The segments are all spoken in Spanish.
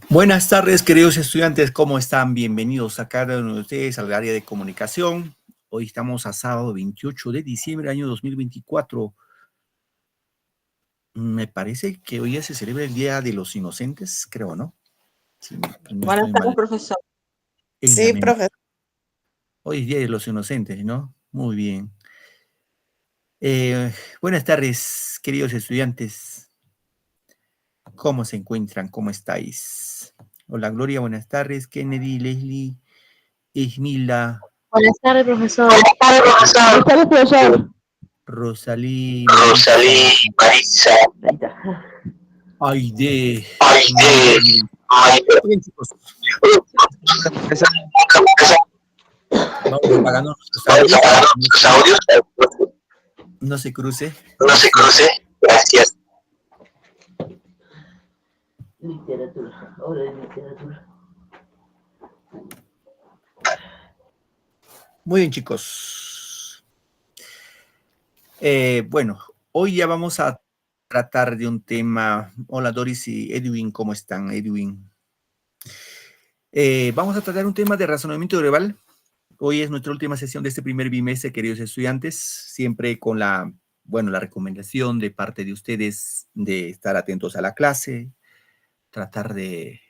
Buenas tardes, queridos estudiantes, ¿cómo están? Bienvenidos a cada uno de ustedes al área de comunicación. Hoy estamos a sábado 28 de diciembre, año 2024. Me parece que hoy ya se celebra el Día de los Inocentes, creo, ¿no? Si no Buenas estoy tardes, mal profesor. en la Sí, memoria. profesor. Hoy es Día de los Inocentes, ¿no? Muy bien. Buenas tardes, queridos estudiantes. ¿Cómo se encuentran? ¿Cómo estáis? Hola, Gloria, buenas tardes. Kennedy, Leslie, Ismila, Buenas tardes, profesor. Buenas tardes, profesor. Rosalí, Marisa, Rosalí, Marisa. Aide, Ay, Mayre. Bien, chicos, vamos apagando nuestros vamos a audios para parar que los audios. no se cruce. No se Gracias. cruce. Gracias. Literatura, hora de literatura. Muy bien, chicos. Bueno, hoy ya vamos a tratar de un tema. Hola, Doris y Edwin, ¿cómo están, Edwin? Vamos a tratar un tema de razonamiento verbal. Hoy es nuestra última sesión de este primer bimestre, queridos estudiantes, siempre con la recomendación de parte de ustedes de estar atentos a la clase, tratar de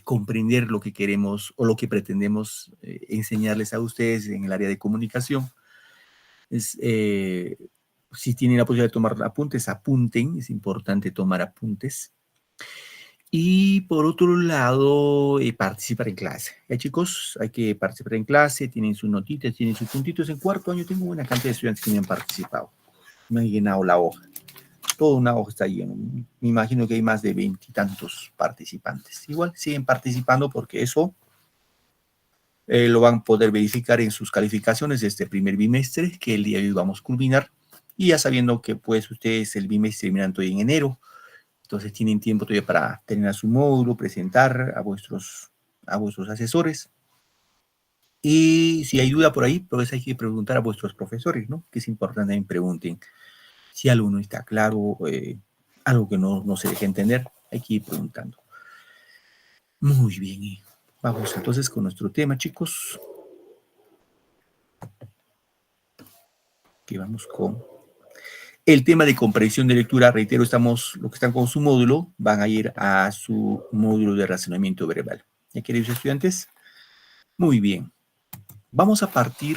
comprender lo que queremos o lo que pretendemos enseñarles a ustedes en el área de comunicación. Si tienen la posibilidad de tomar apuntes, apunten, es importante tomar apuntes. Y por otro lado, participar en clase. Ya, chicos, hay que participar en clase, tienen sus notitas, tienen sus puntitos. En cuarto año tengo una cantidad de estudiantes que me han participado. Me han llenado la hoja. Toda una hoja está llena. Me imagino que hay más de 20 y tantos participantes. Igual siguen participando porque eso lo van a poder verificar en sus calificaciones de este primer bimestre, que el día de hoy vamos a culminar. Y ya sabiendo que pues ustedes el bimestre terminan hoy en enero, entonces tienen tiempo todavía para terminar su módulo, presentar a vuestros asesores. Y si hay duda por ahí, pues hay que preguntar a vuestros profesores, ¿no? Que es importante también pregunten si algo no está claro, algo que no se deje entender, hay que ir preguntando. Muy bien, vamos entonces con nuestro tema, chicos. Que vamos con el tema de comprensión de lectura. Reitero, los que están con su módulo van a ir a su módulo de razonamiento verbal. ¿Ya, queridos estudiantes? Muy bien. Vamos a partir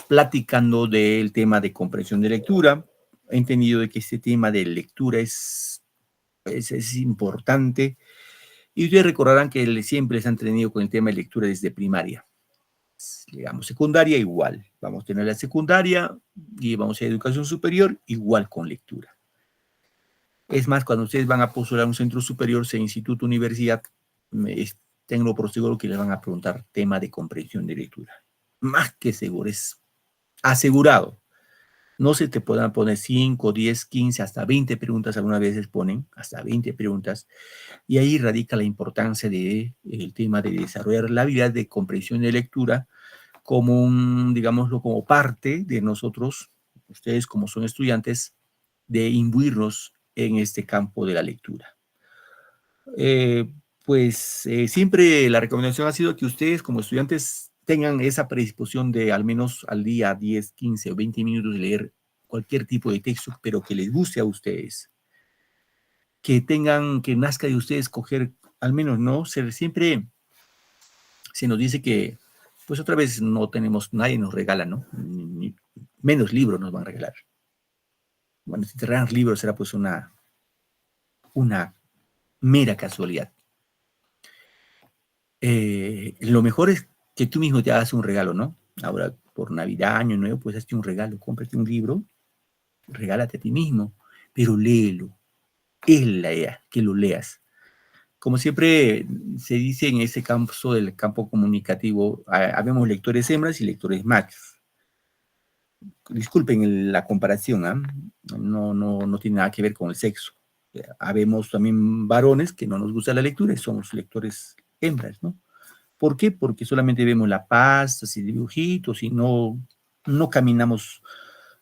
platicando del tema de comprensión de lectura. He entendido de que este tema de lectura es importante. Y ustedes recordarán que siempre les han tenido con el tema de lectura desde primaria. Llegamos secundaria, igual. Vamos a tener la secundaria y vamos a educación superior, igual con lectura. Es más, cuando ustedes van a postular un centro superior, sea instituto, universidad, tengo por seguro que les van a preguntar tema de comprensión de lectura. Más que seguro, es asegurado. No se te podrán poner 5, 10, 15, hasta 20 preguntas, algunas veces ponen hasta 20 preguntas, y ahí radica la importancia del tema de desarrollar la habilidad de comprensión de lectura como digámoslo, como parte de nosotros, ustedes como son estudiantes, de imbuirnos en este campo de la lectura. Siempre la recomendación ha sido que ustedes como estudiantes tengan esa predisposición de al menos al día 10, 15 o 20 minutos de leer cualquier tipo de texto, pero que les guste a ustedes. Que nazca de ustedes coger, al menos, ¿no? Siempre se nos dice que, pues otra vez no tenemos, nadie nos regala, ¿no? Ni menos libros nos van a regalar. Bueno, si te regalan libros será pues una mera casualidad. Lo mejor es que tú mismo te hagas un regalo, ¿no? Ahora, por Navidad, Año Nuevo, pues hazte un regalo, cómprate un libro, regálate a ti mismo, pero léelo. Es la idea, que lo leas. Como siempre se dice en ese campo del campo comunicativo, habemos lectores hembras y lectores machos. Disculpen la comparación, ¿eh? No tiene nada que ver con el sexo. Habemos también varones que no nos gusta la lectura y somos lectores hembras, ¿no? ¿Por qué? Porque solamente vemos la paz, así dibujitos y no caminamos,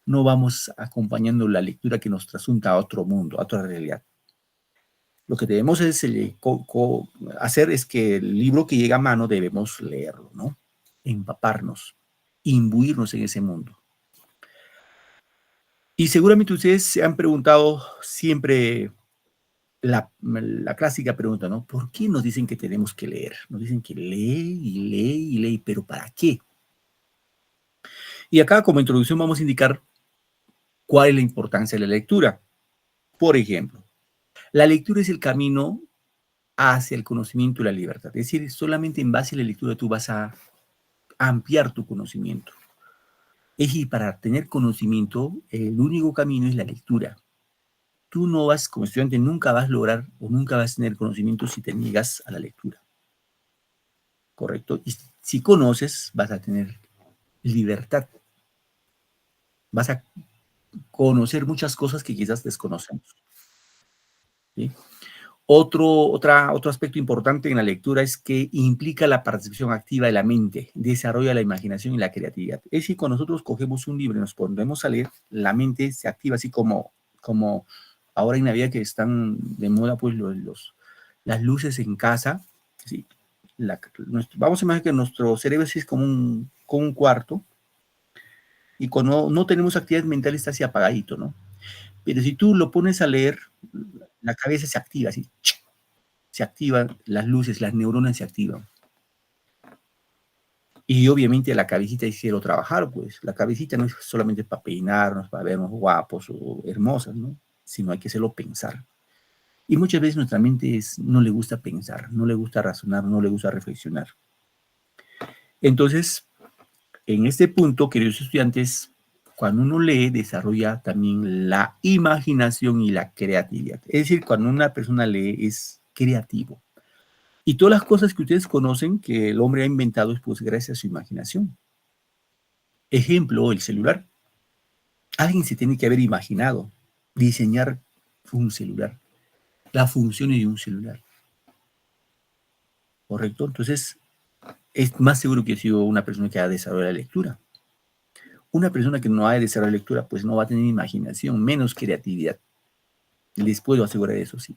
no vamos acompañando la lectura que nos trasunta a otro mundo, a otra realidad. Lo que debemos hacer es que el libro que llega a mano debemos leerlo, ¿no? Empaparnos, imbuirnos en ese mundo. Y seguramente ustedes se han preguntado siempre la clásica pregunta, ¿no? ¿Por qué nos dicen que tenemos que leer? Nos dicen que lee y lee y lee, pero ¿para qué? Y acá como introducción vamos a indicar cuál es la importancia de la lectura. Por ejemplo, la lectura es el camino hacia el conocimiento y la libertad. Es decir, solamente en base a la lectura tú vas a ampliar tu conocimiento. Es decir, para tener conocimiento, el único camino es la lectura. Tú no vas, como estudiante, nunca vas a lograr o nunca vas a tener conocimiento si te niegas a la lectura. ¿Correcto? Y si conoces, vas a tener libertad. Vas a conocer muchas cosas que quizás desconocemos. ¿Sí? Otro aspecto importante en la lectura es que implica la participación activa de la mente, desarrolla la imaginación y la creatividad. Es decir, cuando nosotros cogemos un libro y nos ponemos a leer, la mente se activa así como ahora en Navidad que están de moda pues las luces en casa. ¿Sí? Vamos a imaginar que nuestro cerebro es como un cuarto y cuando no tenemos actividad mental está así apagadito, ¿no? Pero si tú lo pones a leer, la cabeza se activa así, se activan las luces, las neuronas se activan. Y obviamente la cabecita hicieron trabajar, pues la cabecita no es solamente para peinarnos, para vernos guapos o hermosas, ¿no? Sino hay que hacerlo pensar. Y muchas veces nuestra mente no le gusta pensar, no le gusta razonar, no le gusta reflexionar. Entonces, en este punto, queridos estudiantes, cuando uno lee, desarrolla también la imaginación y la creatividad. Es decir, cuando una persona lee, es creativo. Y todas las cosas que ustedes conocen que el hombre ha inventado es pues gracias a su imaginación. Ejemplo, el celular. Alguien se tiene que haber imaginado diseñar un celular, las funciones de un celular. ¿Correcto? Entonces, es más seguro que ha sido una persona que ha desarrollado la lectura. Una persona que no ha desarrollado la lectura, pues no va a tener imaginación, menos creatividad. Les puedo asegurar eso, sí.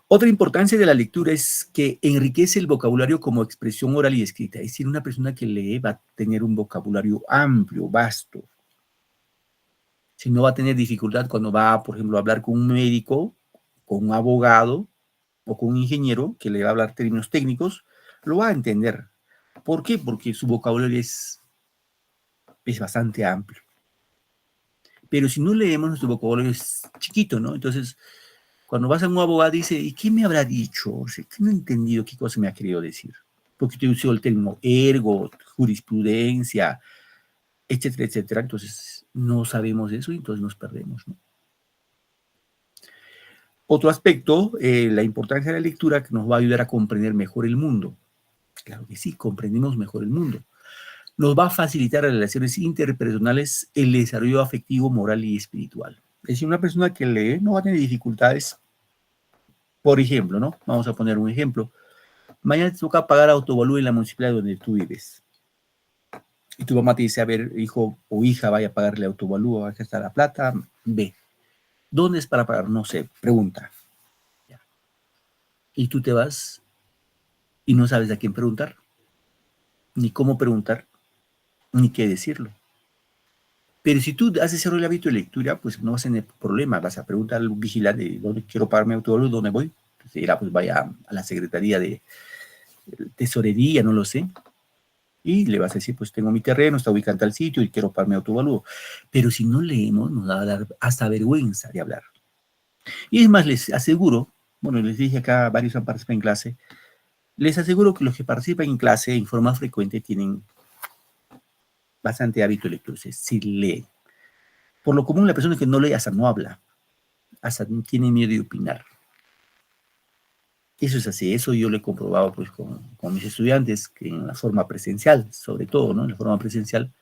Otra importancia de la lectura es que enriquece el vocabulario como expresión oral y escrita. Es decir, una persona que lee va a tener un vocabulario amplio, vasto. Si no va a tener dificultad cuando va, por ejemplo, a hablar con un médico, con un abogado o con un ingeniero que le va a hablar términos técnicos, lo va a entender. ¿Por qué? Porque su vocabulario es bastante amplio. Pero si no leemos, nuestro vocabulario es chiquito, ¿no? Entonces, cuando vas a un abogado, dice, ¿y qué me habrá dicho? O sea, ¿qué no he entendido qué cosa me ha querido decir? Porque te usó el término ergo, jurisprudencia, etcétera, etcétera. Entonces, no sabemos eso y entonces nos perdemos, ¿no? Otro aspecto, la importancia de la lectura que nos va a ayudar a comprender mejor el mundo. Claro que sí, comprendemos mejor el mundo. Nos va a facilitar las relaciones interpersonales, el desarrollo afectivo, moral y espiritual. Es decir, una persona que lee no va a tener dificultades. Por ejemplo, ¿no? Vamos a poner un ejemplo. Mañana te toca pagar autovalúo en la municipalidad donde tú vives. Y tu mamá te dice, a ver, hijo o hija, vaya a pagarle autovalúo, aquí está la plata, ve. ¿Dónde es para pagar? No sé, pregunta. Y tú te vas y no sabes a quién preguntar, ni cómo preguntar, ni qué decirlo. Pero si tú haces el hábito de lectura, pues no vas a tener problema. Vas a preguntar al vigilante, ¿dónde quiero pagarme autovalúo? ¿Dónde voy? Entonces dirá, pues vaya a la Secretaría de Tesorería, no lo sé. Y le vas a decir, pues tengo mi terreno, está ubicado en tal sitio y quiero pagarme autovalúo. Pero si no leemos, nos va a dar hasta vergüenza de hablar. Y es más, les aseguro, bueno, les dije acá, varios han participado en clase, les aseguro que los que participan en clase en forma frecuente tienen bastante hábito de lectura, si leen. Por lo común, la persona que no lee hasta no habla, hasta tiene miedo de opinar. Eso es así, eso yo lo he comprobado pues, con mis estudiantes, que en la forma presencial, sobre todo, ¿no? En la forma presencial,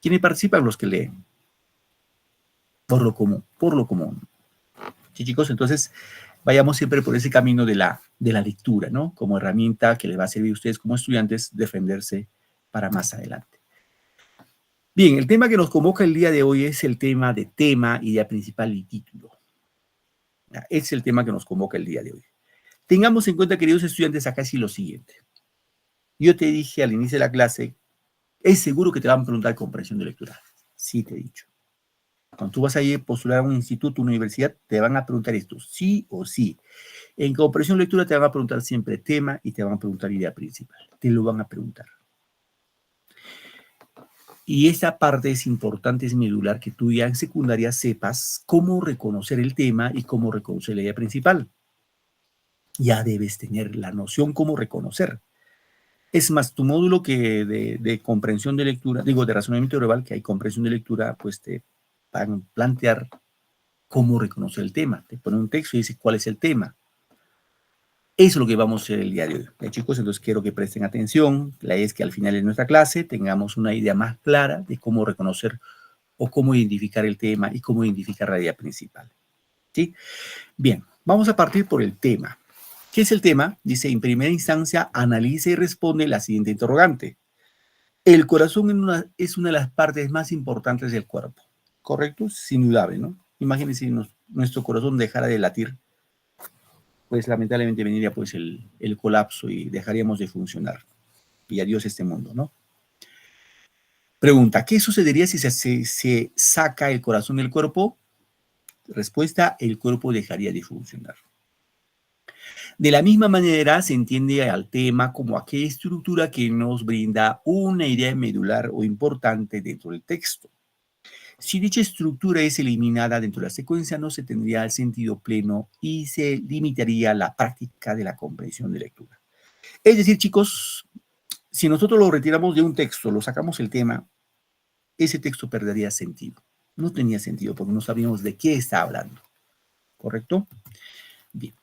¿quiénes participan? Los que leen. Por lo común, por lo común. Sí, chicos, entonces vayamos siempre por ese camino de la lectura, ¿no? Como herramienta que les va a servir a ustedes como estudiantes defenderse para más adelante. Bien, el tema que nos convoca el día de hoy es el tema de tema, idea principal y título. Ese es el tema que nos convoca el día de hoy. Tengamos en cuenta, queridos estudiantes, acá sí lo siguiente. Yo te dije al inicio de la clase, es seguro que te van a preguntar comprensión de lectura. Sí, te he dicho. Cuando tú vas a ir a postular a un instituto, una universidad, te van a preguntar esto, sí o sí. En comprensión de lectura te van a preguntar siempre tema y te van a preguntar idea principal. Te lo van a preguntar. Y esta parte es importante, es medular, que tú ya en secundaria sepas cómo reconocer el tema y cómo reconocer la idea principal. Ya debes tener la noción cómo reconocer. Es más, tu módulo que de comprensión de lectura, digo, de razonamiento verbal, que hay comprensión de lectura, pues te van a plantear cómo reconocer el tema. Te pone un texto y dice cuál es el tema. Eso es lo que vamos a hacer el día de hoy. Chicos, entonces quiero que presten atención. La idea es que al final de nuestra clase tengamos una idea más clara de cómo reconocer o cómo identificar el tema y cómo identificar la idea principal. ¿Sí? Bien, vamos a partir por el tema. ¿Qué es el tema? Dice, en primera instancia, analiza y responde la siguiente interrogante. El corazón es una de las partes más importantes del cuerpo, ¿correcto? Es indudable, ¿no? Imagínense si nuestro corazón dejara de latir, pues lamentablemente vendría pues el colapso y dejaríamos de funcionar. Y adiós este mundo, ¿no? Pregunta, ¿qué sucedería si se saca el corazón del cuerpo? Respuesta, el cuerpo dejaría de funcionar. De la misma manera, se entiende al tema como aquella estructura que nos brinda una idea medular o importante dentro del texto. Si dicha estructura es eliminada dentro de la secuencia, no se tendría el sentido pleno y se limitaría la práctica de la comprensión de lectura. Es decir, chicos, si nosotros lo retiramos de un texto, lo sacamos el tema, ese texto perdería sentido. No tenía sentido porque no sabíamos de qué está hablando. ¿Correcto? Bien.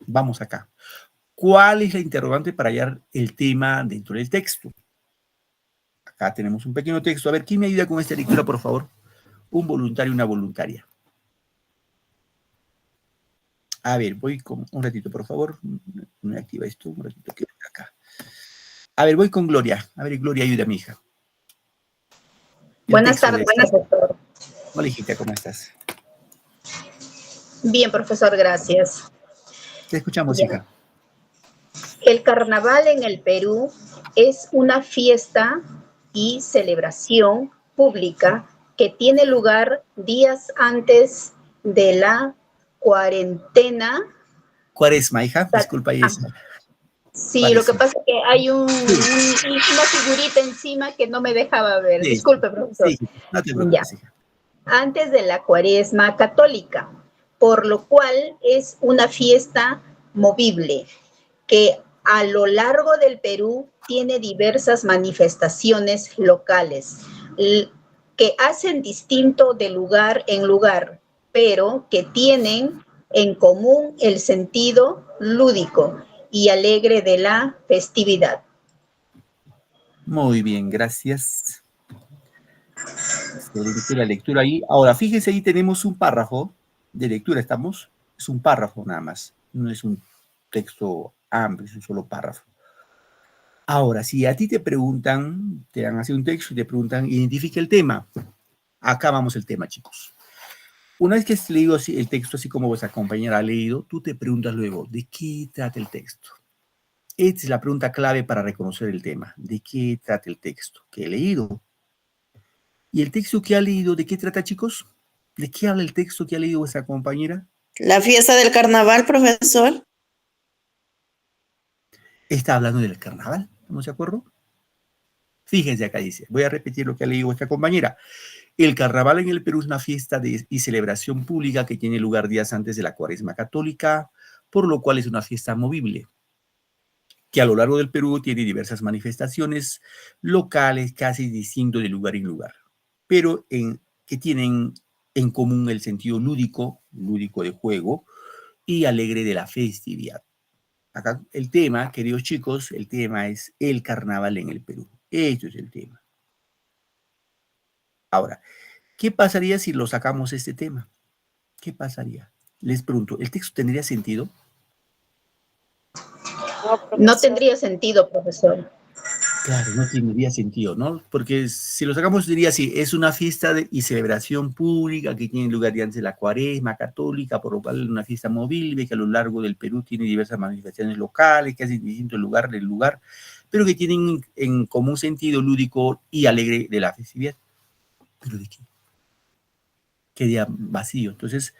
Vamos acá. ¿Cuál es la interrogante para hallar el tema dentro del texto? Acá tenemos un pequeño texto. A ver, ¿quién me ayuda con esta lectura, por favor? Un voluntario y una voluntaria. A ver, voy con un ratito, por favor. Me activa esto, un ratito que acá. A ver, voy con Gloria. A ver, Gloria, ayuda a mi hija. Buenas tardes, profesor. Hola, hijita, ¿cómo estás? Bien, profesor, gracias. Te escuchamos, Bien. hija. El carnaval en el Perú es una fiesta y celebración pública que tiene lugar días antes de la cuarentena. Cuaresma, hija, disculpa ahí. Sí, Cuaresma. lo que pasa es que hay una figurita encima que no me dejaba ver. Sí. Disculpe, profesor. Sí, no te preocupes, hija. Antes de la cuaresma católica, por lo cual es una fiesta movible que a lo largo del Perú tiene diversas manifestaciones locales que hacen distinto de lugar en lugar, pero que tienen en común el sentido lúdico y alegre de la festividad. Muy bien, gracias. Excelente la lectura ahí. Ahora, fíjense, ahí tenemos un párrafo de lectura, ¿estamos? Es un párrafo nada más, no es un texto amplio, es un solo párrafo. Ahora, si a ti te preguntan, te dan así un texto y te preguntan, identifica el tema. Acá vamos el tema, chicos. Una vez que has leído así el texto, así como vuestra compañera ha leído, tú te preguntas luego, ¿de qué trata el texto? Esta es la pregunta clave para reconocer el tema. ¿De qué trata el texto que he leído? ¿Y el texto que ha leído, de qué trata, chicos? ¿De qué habla el texto que ha leído vuestra compañera? La fiesta del carnaval, profesor. Está hablando del carnaval, ¿estamos de acuerdo? Fíjense acá dice, voy a repetir lo que ha leído vuestra compañera. El carnaval en el Perú es una fiesta y celebración pública que tiene lugar días antes de la Cuaresma católica, por lo cual es una fiesta movible, que a lo largo del Perú tiene diversas manifestaciones locales casi distintas de lugar en lugar, pero que tienen en común el sentido lúdico de juego y alegre de la festividad. Acá el tema, queridos chicos, el tema es el carnaval en el Perú. Esto es el tema. Ahora, ¿qué pasaría si lo sacamos este tema? ¿Qué pasaría? Les pregunto, ¿el texto tendría sentido? No tendría sentido, profesor. Claro, no tendría sentido, ¿no? Porque si lo sacamos diría así, es una fiesta y celebración pública que tiene lugar antes de la Cuaresma católica, por lo cual es una fiesta móvil que a lo largo del Perú tiene diversas manifestaciones locales que hacen distinto lugar del lugar, pero que tienen en común sentido lúdico y alegre de la festividad. ¿Pero de qué? Queda vacío. Entonces,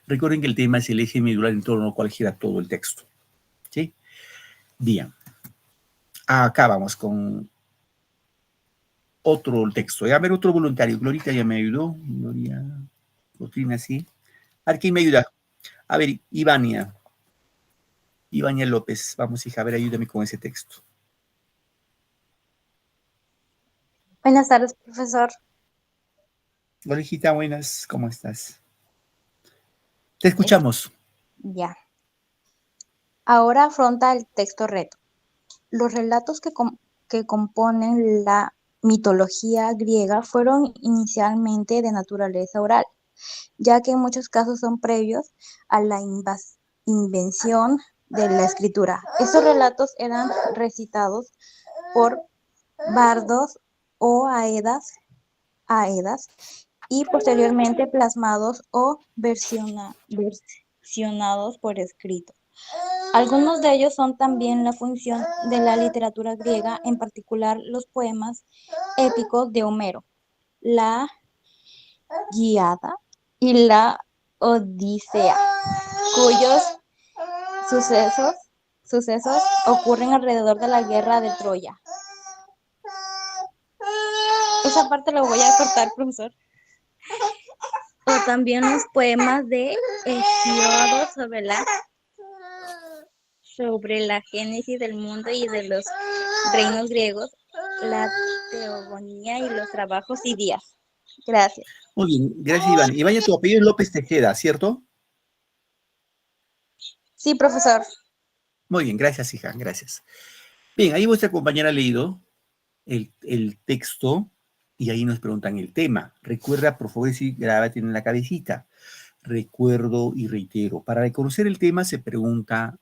recuerden que el tema es el eje medular en torno al cual gira todo el texto. ¿Sí? Bien. Acá vamos con otro texto. A ver, otro voluntario. Glorita ya me ayudó. Gloria, Cotrina, sí. A ver, ¿quién me ayuda? A ver, Ivania. Ivania López. Vamos, hija, a ver, ayúdame con ese texto. Buenas tardes, profesor. Hola, hijita, buenas. ¿Cómo estás? Te escuchamos. Ya. Ahora afronta el texto reto. Los relatos que componen la mitología griega fueron inicialmente de naturaleza oral, ya que en muchos casos son previos a la invención de la escritura. Estos relatos eran recitados por bardos o aedas y posteriormente plasmados o versionados por escrito. Algunos de ellos son también la función de la literatura griega, en particular los poemas épicos de Homero, la Ilíada y la Odisea, cuyos sucesos ocurren alrededor de la guerra de Troya. Esa parte la voy a cortar, profesor. O también los poemas de Hesíodo sobre la génesis del mundo y de los reinos griegos, la teogonía y los trabajos y días. Gracias. Muy bien, gracias, Iván. Iván, tu apellido es López Tejeda, ¿cierto? Sí, profesor. Muy bien, gracias, hija, gracias. Bien, ahí vuestra compañera ha leído el texto y ahí nos preguntan el tema. Recuerda, por favor, si grábate en la cabecita. Recuerdo y reitero. Para reconocer el tema se pregunta,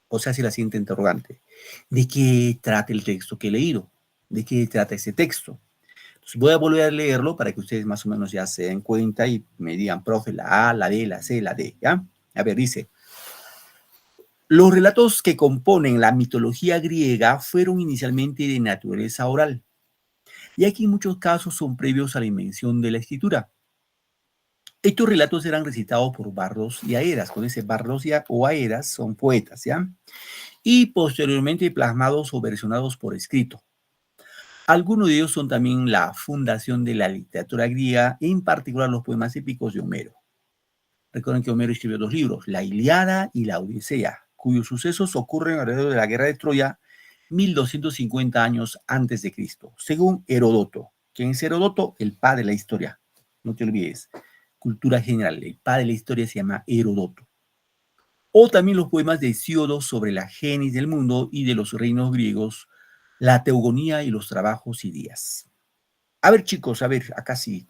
o sea, hace la siguiente interrogante. ¿De qué trata el texto que he leído? ¿De qué trata ese texto? Entonces voy a volver a leerlo para que ustedes más o menos ya se den cuenta y me digan, profe, la A, la B, la C, la D, ¿ya? A ver, dice, los relatos que componen la mitología griega fueron inicialmente de naturaleza oral, y aquí en muchos casos son previos a la invención de la escritura. Estos relatos eran recitados por bardos y aedas, con ese bardos o aedas son poetas, ¿ya? Y posteriormente plasmados o versionados por escrito. Algunos de ellos son también la fundación de la literatura griega, en particular los poemas épicos de Homero. Recuerden que Homero escribió 2 libros, la Ilíada y la Odisea, cuyos sucesos ocurren alrededor de la guerra de Troya 1250 años antes de Cristo, según Heródoto. ¿Quién es Heródoto? El padre de la historia. No te olvides. Cultura general. El padre de la historia se llama Heródoto. O también los poemas de Hesíodo sobre la génesis del mundo y de los reinos griegos, la teogonía y los trabajos y días. A ver, chicos, a ver, acá sí.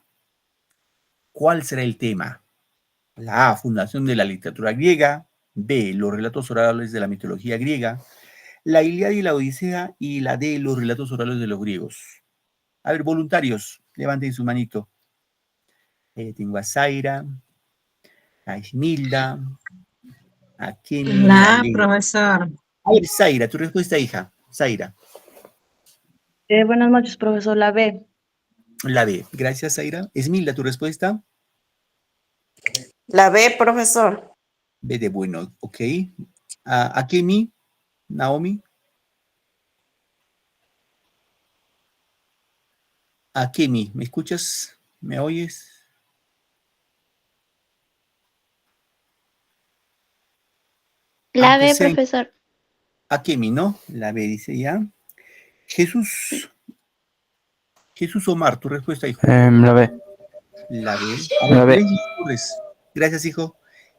¿Cuál será el tema? La A, fundación de la literatura griega. B, los relatos orales de la mitología griega. La Ilíada y la Odisea. Y la D, los relatos orales de los griegos. A ver, voluntarios, levanten su manito. Tengo a Zaira, a Esmilda, a Kenny, a La, Ley. profesor. A ver, Zaira, tu respuesta, hija. Zaira. Buenas noches, profesor. La B. La B. Gracias, Zaira. Esmilda, tu respuesta. La B, profesor. B de bueno, ok. A Kenny, Naomi. A Kenny, ¿me escuchas? ¿Me oyes? La Aunque B, sea profesor. a Kenny, ¿no? La B dice ya. Jesús. Jesús Omar, tu respuesta, hijo. La B. La B. A ver, La B. Leslie Torres. Gracias, hijo.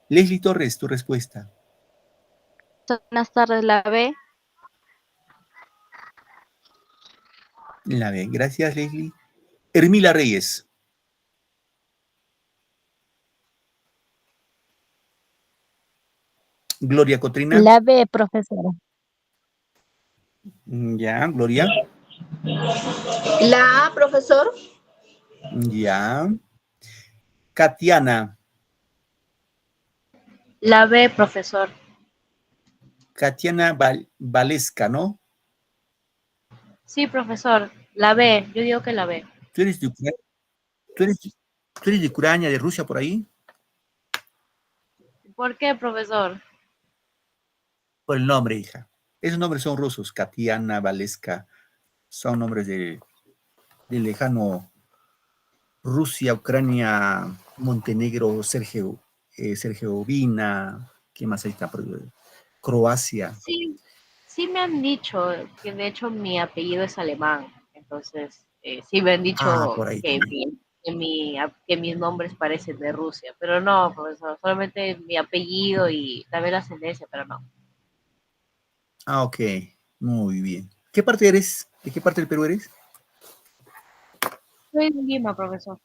Leslie Torres, tu respuesta. Buenas tardes, la B. La B. Gracias, Leslie. Hermila Reyes. Gloria Cotrina. La B, profesora. Ya, Gloria. La A, profesor. Ya. Katiana. La B, profesor. Katiana Valesca, ¿no? Sí, profesor. La B. Yo digo que la B. ¿Tú eres de Ucrania? ¿Tú eres de Ucrania, de Rusia, por ahí? ¿Por qué, profesor? Por el nombre, hija. Esos nombres son rusos. Katiana Valesca. Son nombres de lejano Rusia, Ucrania, Montenegro, Sergeovina. ¿Qué más ahí está? Croacia. Sí, sí me han dicho que de hecho mi apellido es alemán. Entonces, sí me han Ah, dicho por ahí que, también. que mis nombres parecen de Rusia. Pero no, profesor. Solamente mi apellido y también la ascendencia, pero no. Ah, ok. Muy bien. ¿Qué parte eres? ¿De qué parte del Perú eres? Soy de Lima, profesor.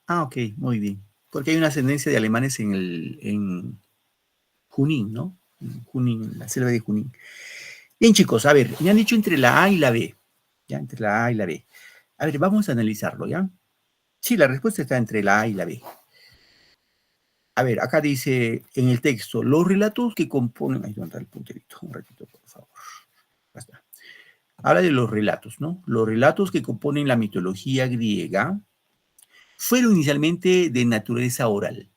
Ah, ok. Muy bien. Porque hay una ascendencia de alemanes en Junín, ¿no? En Junín, la selva de Junín. Bien, chicos, a ver, me han dicho entre la A y la B. Ya, entre la A y la B. A ver, vamos a analizarlo, ¿ya? Sí, la respuesta está entre la A y la B. A ver, acá dice en el texto, los relatos que componen... Ahí está el punterito, un ratito, por favor. Ya está. Habla de los relatos, ¿no? Los relatos que componen la mitología griega fueron inicialmente de naturaleza oral.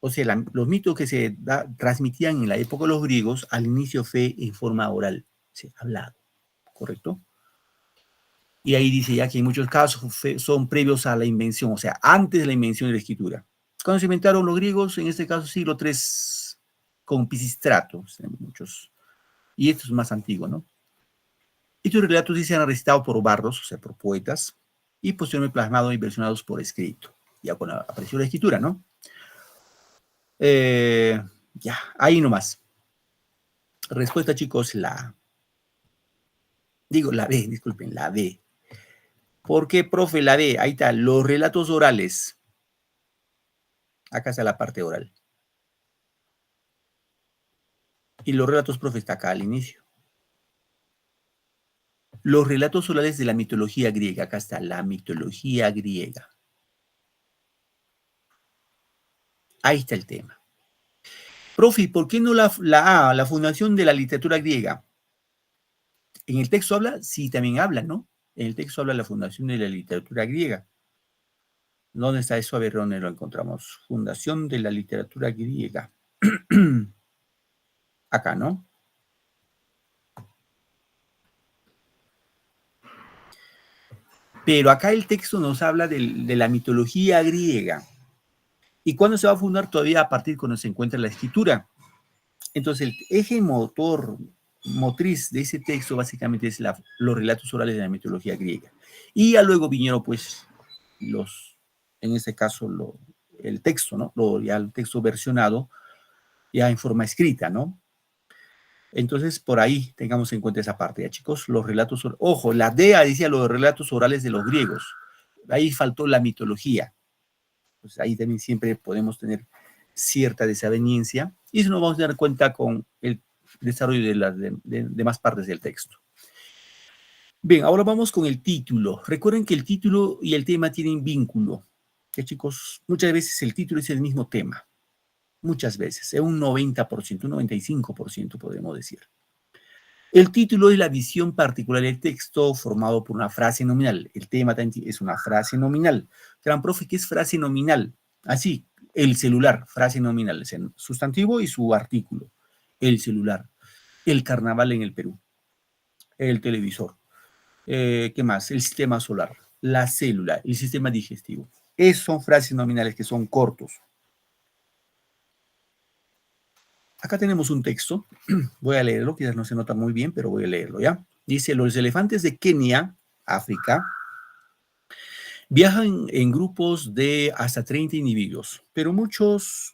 O sea, los mitos que se transmitían en la época de los griegos, al inicio fue en forma oral, hablado, ¿correcto? Y ahí dice ya que en muchos casos son previos a la invención, o sea, antes de la invención de la escritura. Cuando se inventaron los griegos, en este caso siglo III, con Pisístrato, muchos, y esto es más antiguo, ¿no? Estos relatos sí se han recitado por bardos, o sea, por poetas, y posteriormente plasmados y versionados por escrito, ya cuando apareció la escritura, ¿no? Ya, ahí nomás. Respuesta, chicos, la B, disculpen, la B. ¿Por qué, profe, la B? Ahí está, los relatos orales. Acá está la parte oral. Y los relatos, profe, está acá al inicio. Los relatos orales de la mitología griega. Acá está la mitología griega. Ahí está el tema. Profe, ¿por qué no la A, la fundación de la literatura griega? ¿En el texto habla? Sí, también habla, ¿no? En el texto habla de la fundación de la literatura griega. ¿Dónde está eso? A ver, ¿dónde lo encontramos? Fundación de la literatura griega. Acá, ¿no? Pero acá el texto nos habla de la mitología griega. ¿Y cuándo se va a fundar? Todavía a partir cuando se encuentra la escritura. Entonces, el eje motriz de ese texto básicamente es los relatos orales de la mitología griega. Y ya luego vinieron, pues, en este caso, el texto, ¿no? Ya el texto versionado, ya en forma escrita, ¿no? Entonces, por ahí tengamos en cuenta esa parte, ¿ya, chicos? Los relatos, ojo, la D decía los relatos orales de los griegos. Ahí faltó la mitología. Pues ahí también siempre podemos tener cierta desaveniencia y eso nos vamos a dar cuenta con el desarrollo de las demás partes del texto. Bien, ahora vamos con el título. Recuerden que el título y el tema tienen vínculo. Que, chicos, muchas veces el título es el mismo tema. Muchas veces, un 90%, un 95% podemos decir. El título es la visión particular del texto formado por una frase nominal. El tema es una frase nominal. Gran profe, ¿qué es frase nominal? Así, el celular, frase nominal, es el sustantivo y su artículo. El celular, el carnaval en el Perú, el televisor. ¿Qué más? El sistema solar, la célula, el sistema digestivo. Esas son frases nominales que son cortos. Acá tenemos un texto, voy a leerlo, quizás no se nota muy bien, pero voy a leerlo, ¿ya? Dice, los elefantes de Kenia, África, viajan en grupos de hasta 30 individuos, pero muchas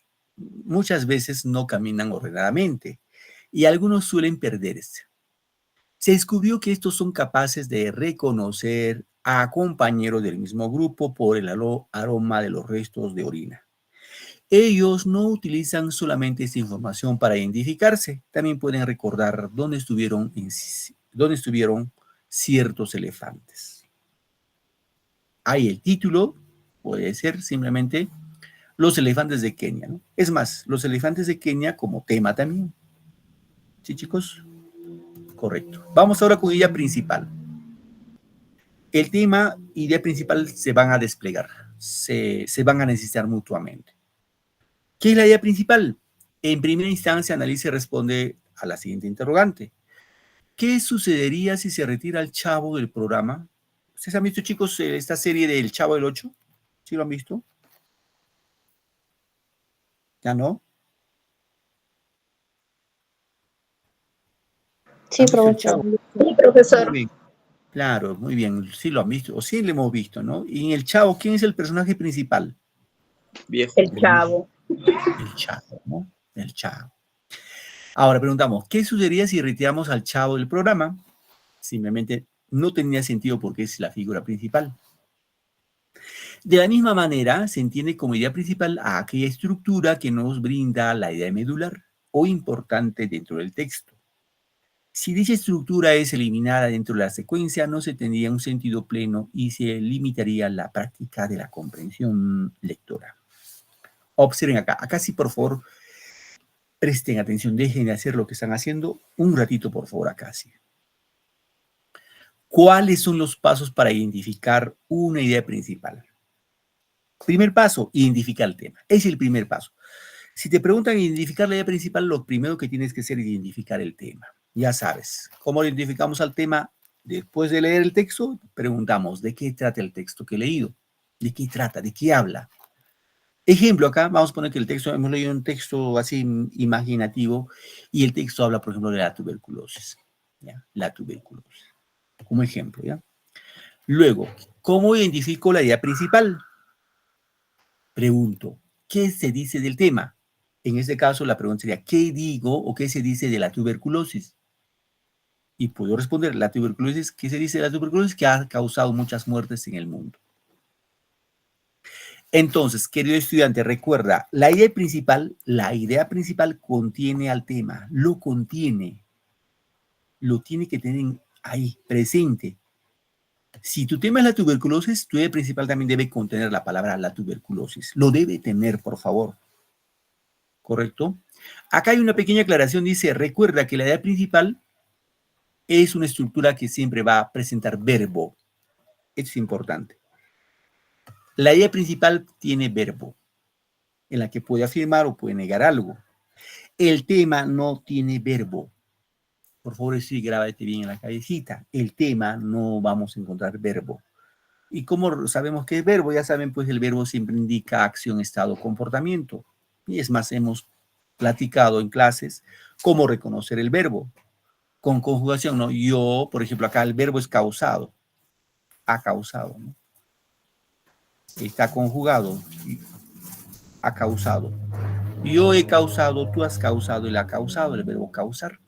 veces no caminan ordenadamente y algunos suelen perderse. Se descubrió que estos son capaces de reconocer a compañeros del mismo grupo por el aroma de los restos de orina. Ellos no utilizan solamente esta información para identificarse, también pueden recordar dónde estuvieron donde estuvieron ciertos elefantes. Ahí el título puede ser simplemente los elefantes de Kenia, ¿no? Es más, los elefantes de Kenia como tema también. ¿Sí, chicos? Correcto. Vamos ahora con idea principal. El tema y idea principal se van a desplegar, se van a necesitar mutuamente. ¿Qué es la idea principal? En primera instancia, analiza y responde a la siguiente interrogante. ¿Qué sucedería si se retira el Chavo del programa? ¿Ustedes han visto, chicos, esta serie del Chavo del 8? ¿Sí lo han visto? ¿Ya no? Sí, ¿Han visto el profesor. Chavo? Sí, profesor. Muy bien. Claro, muy bien. Sí lo han visto, o sí lo hemos visto, ¿no? Y en el Chavo, ¿quién es el personaje principal? Viejo. El Chavo. El Chavo, ¿no? El Chavo. Ahora preguntamos, ¿qué sucedería si retiramos al Chavo del programa? Simplemente no tenía sentido porque es la figura principal. De la misma manera, se entiende como idea principal a aquella estructura que nos brinda la idea medular o importante dentro del texto. Si dicha estructura es eliminada dentro de la secuencia, no se tendría un sentido pleno y se limitaría la práctica de la comprensión lectora. Observen acá. Acá sí, por favor, presten atención. Dejen de hacer lo que están haciendo un ratito, por favor, acá sí. ¿Cuáles son los pasos para identificar una idea principal? Primer paso, identificar el tema. Es el primer paso. Si te preguntan identificar la idea principal, lo primero que tienes que hacer es identificar el tema. Ya sabes, ¿cómo identificamos al tema? Después de leer el texto, preguntamos, ¿de qué trata el texto que he leído? ¿De qué trata? ¿De qué habla? Ejemplo, acá vamos a poner que el texto, hemos leído un texto así imaginativo y el texto habla, por ejemplo, de la tuberculosis. ¿Ya? La tuberculosis. Como ejemplo, ¿ya? Luego, ¿cómo identifico la idea principal? Pregunto, ¿qué se dice del tema? En este caso, la pregunta sería, ¿qué digo o qué se dice de la tuberculosis? Y puedo responder, la tuberculosis, ¿qué se dice de la tuberculosis? Que ha causado muchas muertes en el mundo. Entonces, querido estudiante, recuerda, la idea principal contiene al tema, lo contiene, lo tiene que tener ahí, presente. Si tu tema es la tuberculosis, tu idea principal también debe contener la palabra la tuberculosis. Lo debe tener, por favor. ¿Correcto? Acá hay una pequeña aclaración, dice, recuerda que la idea principal es una estructura que siempre va a presentar verbo. Esto es importante. La idea principal tiene verbo, en la que puede afirmar o puede negar algo. El tema no tiene verbo. Por favor, sí, grábate bien en la cabecita. El tema no vamos a encontrar verbo. ¿Y cómo sabemos qué es verbo? Ya saben, pues el verbo siempre indica acción, estado, comportamiento. Y es más, hemos platicado en clases cómo reconocer el verbo. Con conjugación, ¿no? Yo, por ejemplo, acá el verbo es causado. Ha causado, ¿no? Está conjugado. Ha causado. Yo he causado, tú has causado, él ha causado, el verbo causar.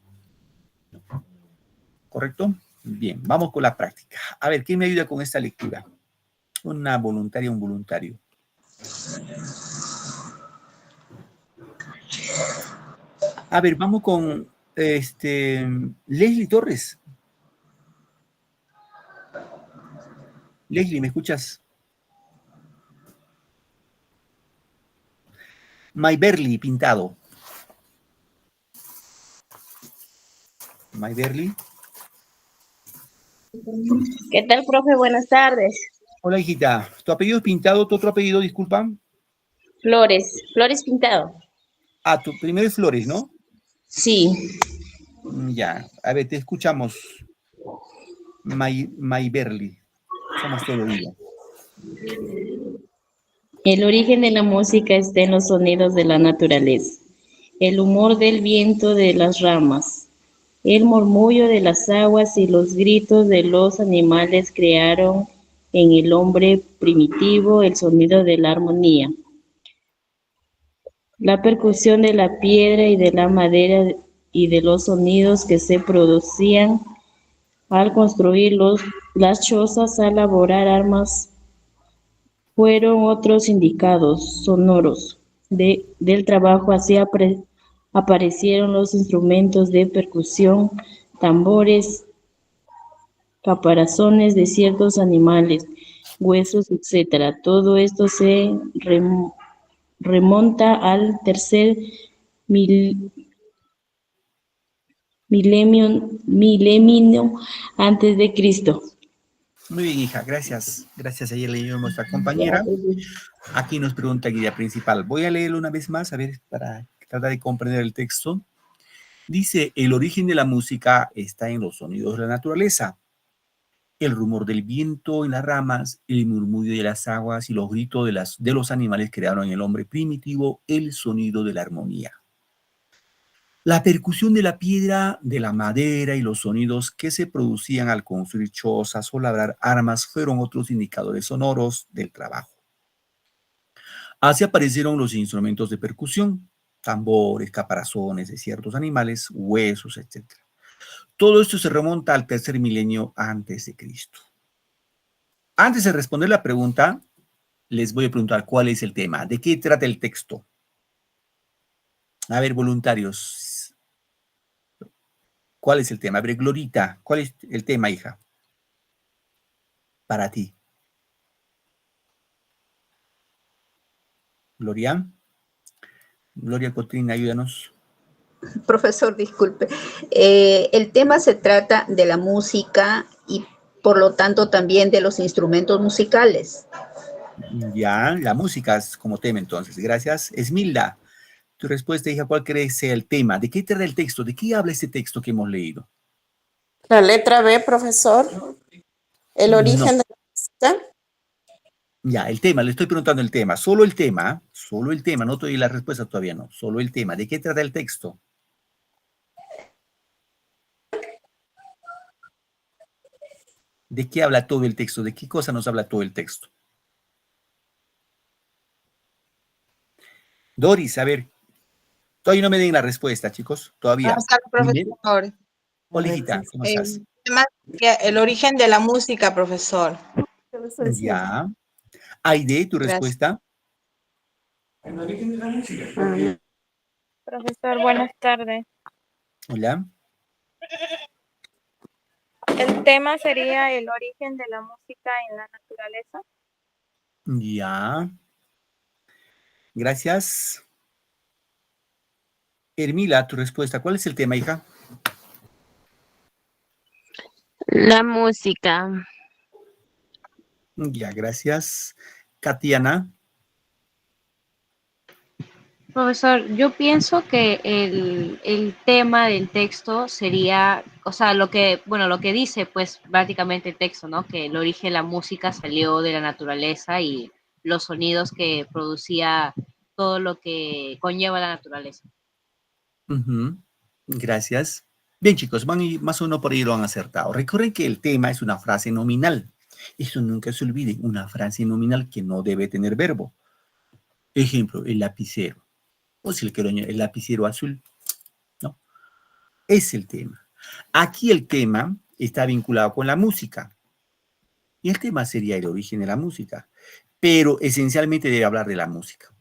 ¿Correcto? Bien, vamos con la práctica. A ver, ¿quién me ayuda con esta lectura? Una voluntaria, un voluntario. A ver, vamos con Leslie Torres. Leslie, ¿me escuchas? Mayberly Pintado. Mayberly. ¿Qué tal, profe? Buenas tardes. Hola, hijita. ¿Tu apellido es Pintado? ¿Tu otro apellido, disculpa? Flores Pintado. Ah, tu primero es Flores, ¿no? Sí. Ya, a ver, te escuchamos. Mayberly. Somos todo oído. El origen de la música está en los sonidos de la naturaleza, el humor del viento de las ramas, el murmullo de las aguas y los gritos de los animales crearon en el hombre primitivo el sonido de la armonía. La percusión de la piedra y de la madera y de los sonidos que se producían al construir las chozas, al elaborar armas, fueron otros indicados sonoros del trabajo. Así aparecieron los instrumentos de percusión, tambores caparazones de ciertos animales, huesos, etc. Todo esto se remonta al tercer mil- milenio antes de Cristo. Muy bien, hija, gracias. Gracias, ayer leímos nuestra compañera. Aquí nos pregunta guía principal. Voy a leerlo una vez más, a ver, para tratar de comprender el texto. Dice, el origen de la música está en los sonidos de la naturaleza. El rumor del viento en las ramas, el murmullo de las aguas y los gritos de los animales crearon en el hombre primitivo el sonido de la armonía. La percusión de la piedra, de la madera y los sonidos que se producían al construir chozas o labrar armas fueron otros indicadores sonoros del trabajo. Así aparecieron los instrumentos de percusión, tambores, caparazones de ciertos animales, huesos, etc. Todo esto se remonta al tercer milenio antes de Cristo. Antes de responder la pregunta, les voy a preguntar cuál es el tema. ¿De qué trata el texto? A ver, voluntarios. ¿Cuál es el tema? A ver, Glorita, ¿cuál es el tema, hija? Para ti. Gloria. Gloria Cotrina, ayúdanos. Profesor, disculpe. El tema se trata de la música y por lo tanto también de los instrumentos musicales. Ya, la música es como tema entonces. Gracias. Esmilda, tu respuesta, hija, ¿cuál crees sea el tema? ¿De qué trata el texto? ¿De qué habla este texto que hemos leído? La letra B, profesor. El origen de la música. Ya, el tema, le estoy preguntando el tema. Solo el tema, no te doy la respuesta todavía, no. Solo el tema. ¿De qué trata el texto? ¿De qué habla todo el texto? ¿De qué cosa nos habla todo el texto? Doris, a ver. Todavía no me den la respuesta, chicos. Todavía. Buenas tardes, profesor. Hola, hijita, ¿cómo estás? El tema sería el origen de la música, profesor. Ya. Aide, tu Gracias. respuesta. Profesor, buenas tardes. Hola. El tema sería el origen de la música en la naturaleza. Ya. Gracias. Hermila, tu respuesta. ¿Cuál es el tema, hija? La música. Ya, gracias. Katiana. Profesor, yo pienso que el tema del texto sería, o sea, lo que dice, pues, prácticamente el texto, ¿no? Que el origen de la música salió de la naturaleza y los sonidos que producía todo lo que conlleva la naturaleza. Gracias. Bien, chicos, más o menos por ahí lo han acertado. Recuerden que el tema es una frase nominal. Eso nunca se olvide, una frase nominal que no debe tener verbo. Ejemplo, el lapicero. O si le quiero añadir, el lapicero azul. No, es el tema. Aquí el tema está vinculado con la música. Y el tema sería el origen de la música. Pero esencialmente debe hablar de la música.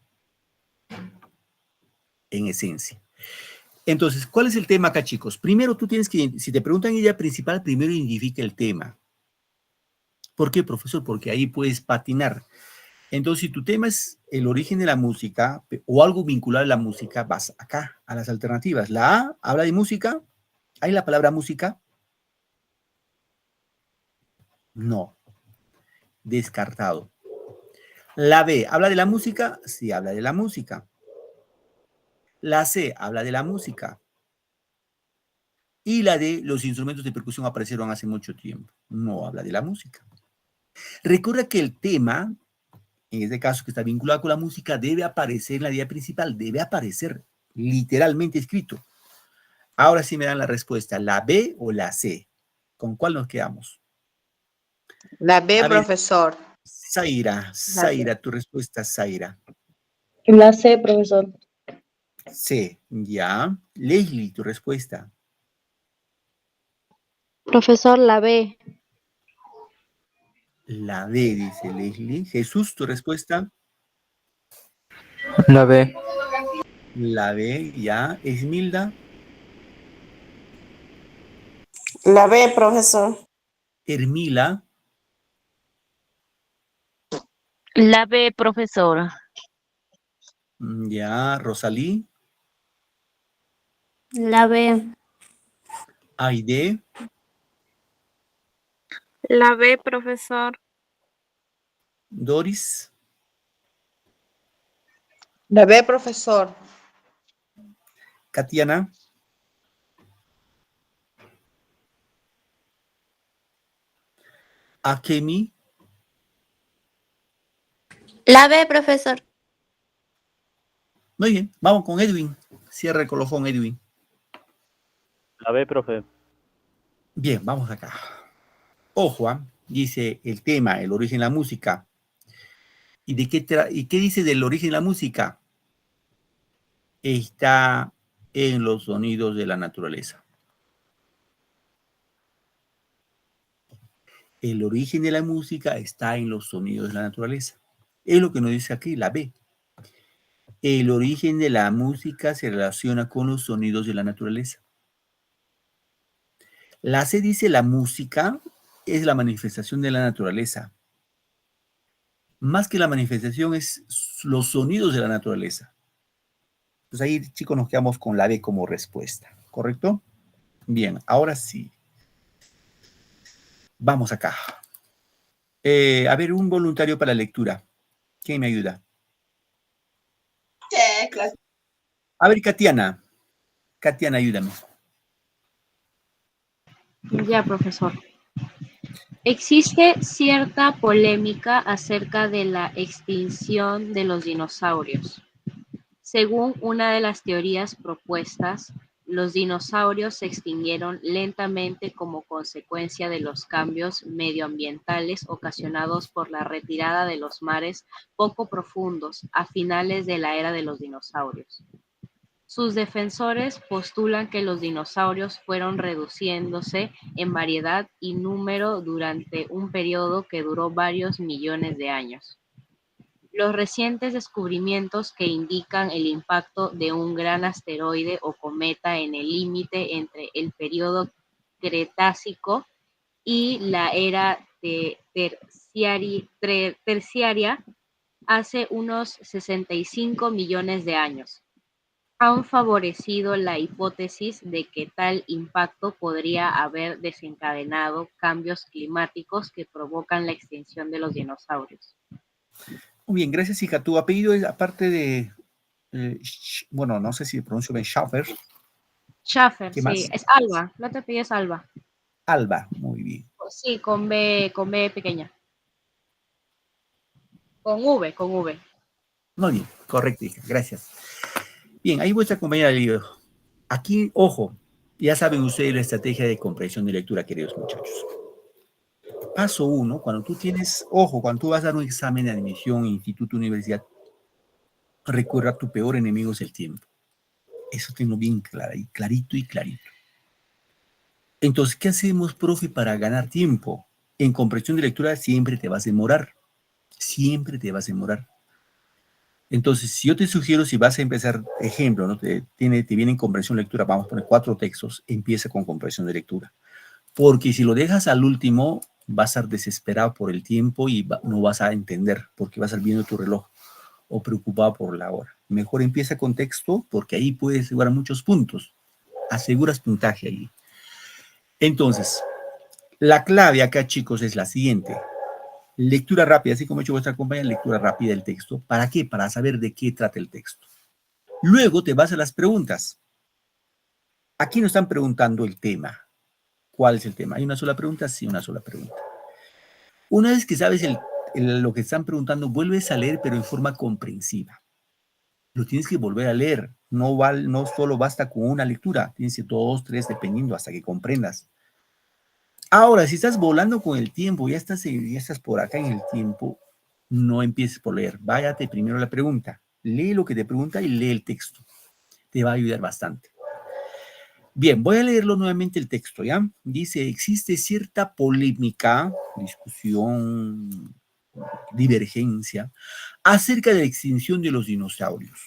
En esencia. Entonces, ¿cuál es el tema acá, chicos? Primero tú tienes que, si te preguntan idea principal, primero identifica el tema. ¿Por qué, profesor? Porque ahí puedes patinar. Entonces, si tu tema es el origen de la música o algo vinculado a la música, vas acá, a las alternativas. La A habla de música. ¿Hay la palabra música? No. Descartado. La B, ¿habla de la música? Sí, habla de la música. La C, habla de la música. Y la D, los instrumentos de percusión aparecieron hace mucho tiempo. No habla de la música. Recuerda que el tema, en este caso que está vinculado con la música, debe aparecer en la idea principal, debe aparecer literalmente escrito. Ahora sí me dan la respuesta, ¿la B o la C? ¿Con cuál nos quedamos? La B, profesor. Zaira, tu respuesta, Zaira. La C, profesor. C, ya. Leslie, tu respuesta. Profesor, la B. La B, dice Leslie. Jesús, tu respuesta. La B. La B, ya. Esmilda. La B, profesor. Hermila. La B, profesor. Ya, Rosalí. La B. Aide. La B, profesor. Doris. La B, profesor. Katiana. Akemi. La B, profesor. Muy bien, vamos con Edwin. Cierra el colofón, Edwin. La B, profe. Bien, vamos acá. Ojo, dice el tema, el origen de la música. ¿Y qué dice del origen de la música? Está en los sonidos de la naturaleza. El origen de la música está en los sonidos de la naturaleza. Es lo que nos dice aquí la B. El origen de la música se relaciona con los sonidos de la naturaleza. La C dice la música es la manifestación de la naturaleza. Más que la manifestación es los sonidos de la naturaleza. Pues ahí, chicos, nos quedamos con la B como respuesta, ¿correcto? Bien, ahora sí. Vamos acá. A ver, un voluntario para lectura. ¿Quién me ayuda? A ver, Katiana. Katiana, ayúdame. Ya, profesor. Existe cierta polémica acerca de la extinción de los dinosaurios. Según una de las teorías propuestas, los dinosaurios se extinguieron lentamente como consecuencia de los cambios medioambientales ocasionados por la retirada de los mares poco profundos a finales de la era de los dinosaurios. Sus defensores postulan que los dinosaurios fueron reduciéndose en variedad y número durante un periodo que duró varios millones de años. Los recientes descubrimientos que indican el impacto de un gran asteroide o cometa en el límite entre el periodo Cretácico y la era terciaria hace unos 65 millones de años han favorecido la hipótesis de que tal impacto podría haber desencadenado cambios climáticos que provocan la extinción de los dinosaurios. Muy bien, gracias, hija. Tu apellido es, aparte de, bueno, no sé si pronuncio bien, Schaffer. Schaffer, ¿Qué sí, más? es Alba, no te pides Alba. Alba, muy bien. Sí, con B pequeña. Con V. Muy bien, correcto, hija, gracias. Bien, ahí vuestra compañera del libro. Aquí, ojo, ya saben ustedes la estrategia de comprensión de lectura, queridos muchachos. Paso 1, cuando tú tienes, ojo, cuando tú vas a dar un examen de admisión, instituto, universidad, recuerda a tu peor enemigo es el tiempo. Eso tengo bien claro, y clarito y clarito. Entonces, ¿qué hacemos, profe, para ganar tiempo? En comprensión de lectura siempre te vas a demorar. Siempre te vas a demorar. Entonces, si yo te sugiero, si vas a empezar, ejemplo, ¿no? Te viene en comprensión de lectura, vamos a poner 4 textos, empieza con comprensión de lectura. Porque si lo dejas al último, vas a estar desesperado por el tiempo y no vas a entender, porque vas a estar viendo tu reloj o preocupado por la hora. Mejor empieza con texto, porque ahí puedes asegurar muchos puntos. Aseguras puntaje ahí. Entonces, la clave acá, chicos, es la siguiente. Lectura rápida, así como ha hecho vuestra compañera, lectura rápida del texto. ¿Para qué? Para saber de qué trata el texto. Luego te vas a las preguntas. Aquí nos están preguntando el tema. ¿Cuál es el tema? ¿Hay una sola pregunta? Sí, una sola pregunta. Una vez que sabes lo que están preguntando, vuelves a leer, pero en forma comprensiva. Lo tienes que volver a leer. No solo basta con una lectura. Tienes que 2, 3, dependiendo, hasta que comprendas. Ahora, si estás volando con el tiempo, ya estás por acá en el tiempo, no empieces por leer. Váyate primero a la pregunta. Lee lo que te pregunta y lee el texto. Te va a ayudar bastante. Bien, voy a leerlo nuevamente el texto, ¿ya? Dice, existe cierta polémica, discusión, divergencia, acerca de la extinción de los dinosaurios.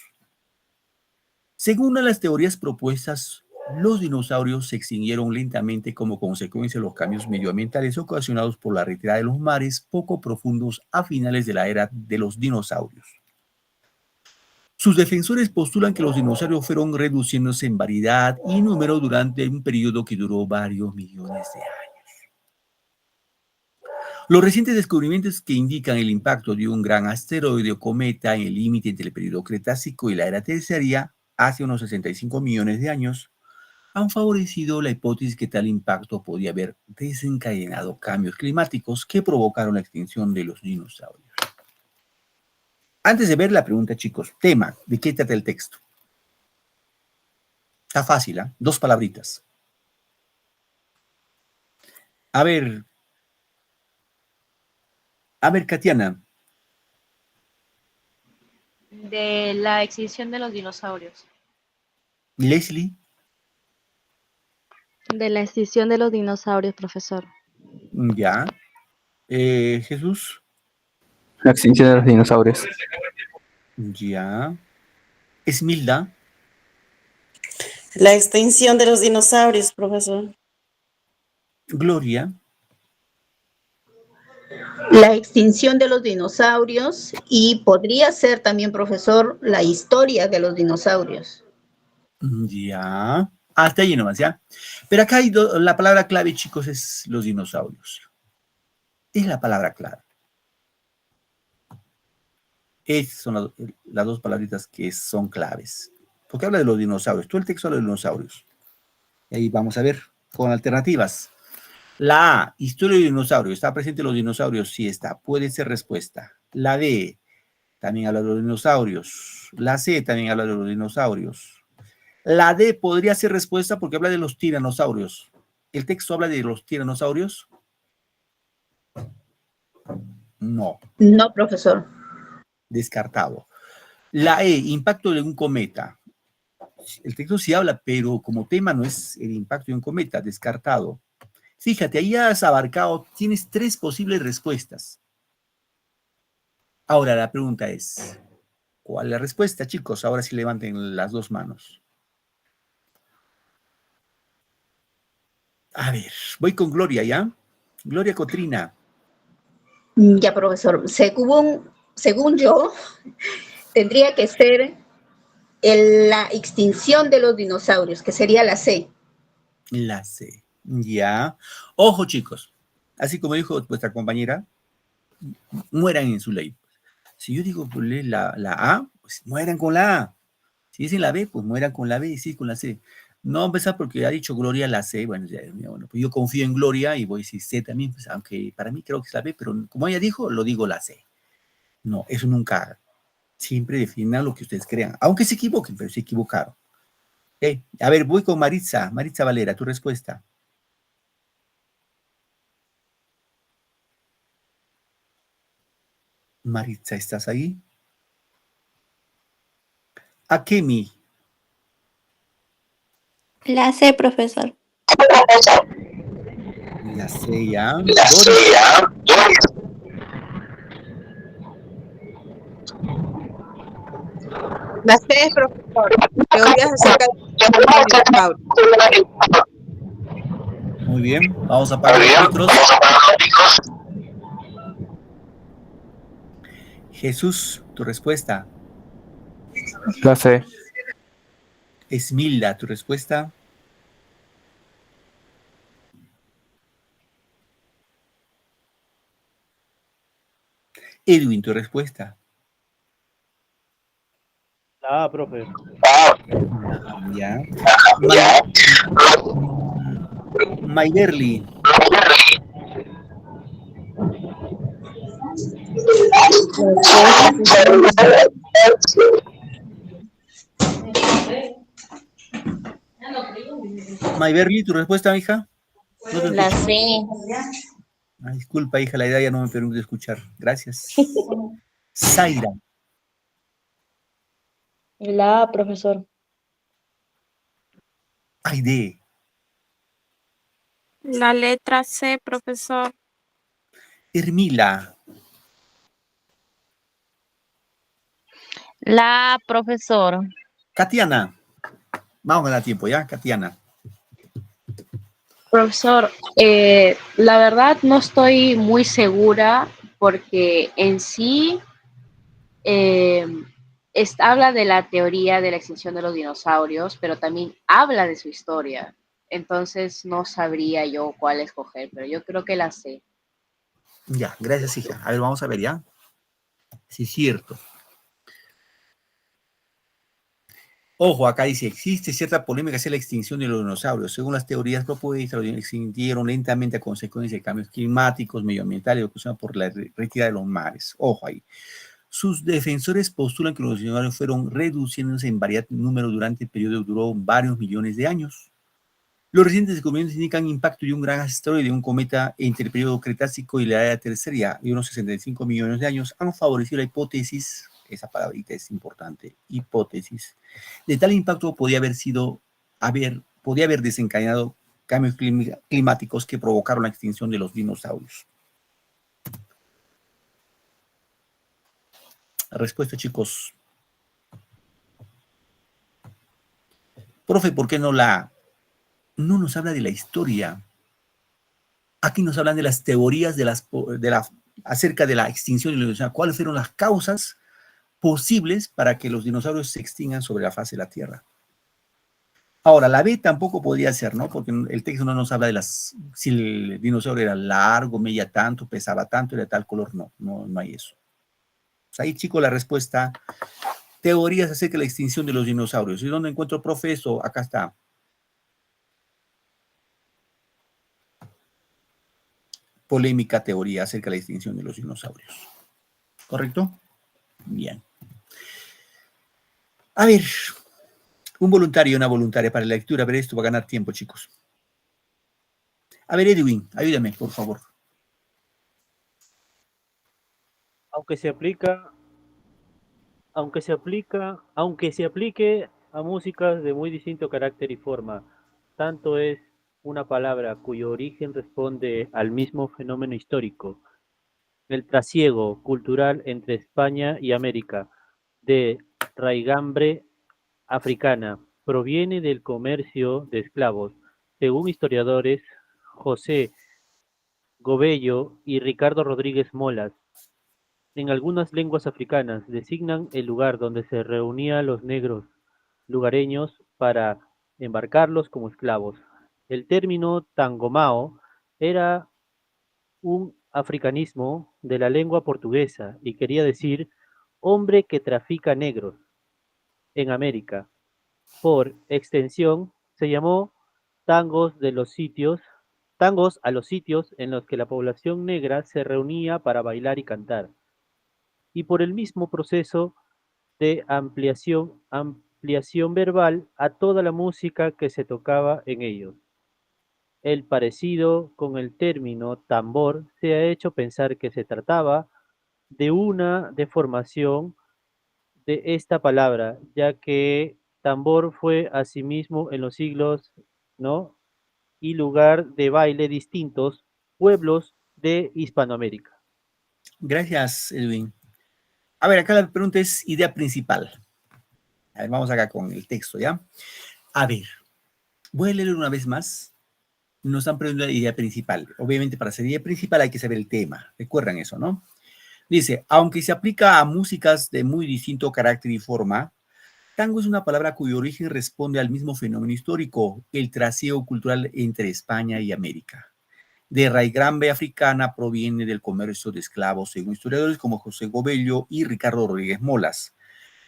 Según una de las teorías propuestas, Los dinosaurios se extinguieron lentamente como consecuencia de los cambios medioambientales ocasionados por la retirada de los mares poco profundos a finales de la era de los dinosaurios. Sus defensores postulan que los dinosaurios fueron reduciéndose en variedad y número durante un periodo que duró varios millones de años. Los recientes descubrimientos que indican el impacto de un gran asteroide o cometa en el límite entre el periodo Cretácico y la era Terciaria, hace unos 65 millones de años, han favorecido la hipótesis que tal impacto podía haber desencadenado cambios climáticos que provocaron la extinción de los dinosaurios. Antes de ver la pregunta, chicos, tema, ¿de qué trata el texto? Está fácil, ¿eh? 2 palabritas. A ver, Katiana. De la extinción de los dinosaurios. Leslie. De la extinción de los dinosaurios, profesor. Ya. Jesús. La extinción de los dinosaurios. Ya. Esmilda. La extinción de los dinosaurios, profesor. Gloria. La extinción de los dinosaurios y podría ser también, profesor, la historia de los dinosaurios. Ya. Hasta ahí nomás, ¿ya? Pero acá hay la palabra clave, chicos, es los dinosaurios. Es la palabra clave. Esas son las 2 palabritas que son claves. Porque habla de los dinosaurios. Todo el texto habla de los dinosaurios. Y ahí vamos a ver con alternativas. La A, historia de dinosaurios. ¿Está presente los dinosaurios? Sí está. Puede ser respuesta. La B, también habla de los dinosaurios. La C también habla de los dinosaurios. La D podría ser respuesta porque habla de los tiranosaurios. ¿El texto habla de los tiranosaurios? No. No, profesor. Descartado. La E, impacto de un cometa. El texto sí habla, pero como tema no es el impacto de un cometa, descartado. Fíjate, ahí has abarcado, tienes 3 posibles respuestas. Ahora la pregunta es, ¿cuál es la respuesta, chicos? Ahora sí levanten las 2 manos. A ver, voy con Gloria, ¿ya? Gloria Cotrina. Ya, profesor. Según yo, tendría que ser la extinción de los dinosaurios, que sería la C. La C. Ya. Ojo, chicos. Así como dijo vuestra compañera, mueran en su ley. Si yo digo pues, la A, pues mueran con la A. Si dicen la B, pues mueran con la B y sí, con la C. No empezar porque ha dicho Gloria la C. Bueno, pues yo confío en Gloria y voy a decir C también, pues, aunque para mí creo que es la B, pero como ella dijo, lo digo la C. No, eso nunca. Siempre definan lo que ustedes crean, aunque se equivoquen, pero se equivocaron. Okay. A ver, voy con Maritza. Maritza Valera, tu respuesta. Maritza, ¿estás ahí? Akemi. La C, profesor. La C ya. La C ya. La C, profesor. Teorías acerca de Muy bien, vamos a apagar los micros. Jesús, tu respuesta. La C. Esmilda, tu respuesta. Edwin, tu respuesta. La A, profe. Ya. Mayberly. Mayberly, tu respuesta, hija. No te La escucho. C. Ay, disculpa, hija, la edad ya no me permite escuchar. Gracias. Zaira. La A, profesor. Aide. La letra C, profesor. Hermila. La A, profesor. Katiana. Vamos a dar tiempo, ¿ya? Katiana. Profesor, la verdad no estoy muy segura porque en sí eh, habla de la teoría de la extinción de los dinosaurios, pero también habla de su historia. Entonces no sabría yo cuál escoger, pero yo creo que la sé. Ya, gracias, hija. A ver, vamos a ver, ¿ya? Sí, es cierto. Ojo, acá dice, existe cierta polémica hacia la extinción de los dinosaurios. Según las teorías propuestas, los dinosaurios extinguieron lentamente a consecuencia de cambios climáticos, medioambientales, ocasionados por la retirada de los mares. Ojo ahí. Sus defensores postulan que los dinosaurios fueron reduciéndose en variado número durante el periodo que duró varios millones de años. Los recientes descubrimientos indican impacto de un gran asteroide de un cometa entre el periodo Cretácico y la Edad Terciaria de unos 65 millones de años han favorecido la hipótesis, esa palabrita es importante, hipótesis, de tal impacto podía haber desencadenado cambios climáticos que provocaron la extinción de los dinosaurios. Respuesta, chicos. Profe, ¿por qué no nos habla de la historia? Aquí nos hablan de las teorías acerca de la extinción de los dinosaurios. ¿Cuáles fueron las causas posibles para que los dinosaurios se extingan sobre la faz de la Tierra? Ahora, la B tampoco podría ser, ¿no? Porque el texto no nos habla de si el dinosaurio era largo, medía tanto, pesaba tanto, era de tal color. No hay eso. Pues ahí, chicos, la respuesta. Teorías acerca de la extinción de los dinosaurios. ¿Y dónde encuentro, profe, eso? Acá está. Polémica teoría acerca de la extinción de los dinosaurios. ¿Correcto? Bien. A ver, un voluntario y una voluntaria para la lectura. A ver, esto va a ganar tiempo, chicos. A ver, Edwin, ayúdame, por favor. Aunque se aplique a músicas de muy distinto carácter y forma, tanto es una palabra cuyo origen responde al mismo fenómeno histórico, el trasiego cultural entre España y América, de raigambre africana, proviene del comercio de esclavos. Según historiadores José Gobello y Ricardo Rodríguez Molas, en algunas lenguas africanas designan el lugar donde se reunían los negros lugareños para embarcarlos como esclavos. El término tangomao era un africanismo de la lengua portuguesa y quería decir hombre que trafica negros en América. Por extensión, se llamó tangos a los sitios en los que la población negra se reunía para bailar y cantar. Y por el mismo proceso de ampliación verbal a toda la música que se tocaba en ellos. El parecido con el término tambor se ha hecho pensar que se trataba de una deformación de esta palabra, ya que tambor fue asimismo en los siglos, ¿no? Y lugar de baile distintos pueblos de Hispanoamérica. Gracias, Edwin. A ver, acá la pregunta es idea principal. A ver, vamos acá con el texto, ¿ya? A ver, voy a leer una vez más. Nos están preguntando la idea principal. Obviamente, para ser idea principal hay que saber el tema. Recuerdan eso, ¿no? Dice, aunque se aplica a músicas de muy distinto carácter y forma, tango es una palabra cuyo origen responde al mismo fenómeno histórico, el trasiego cultural entre España y América. De raigambre africana proviene del comercio de esclavos, según historiadores como José Gobello y Ricardo Rodríguez Molas.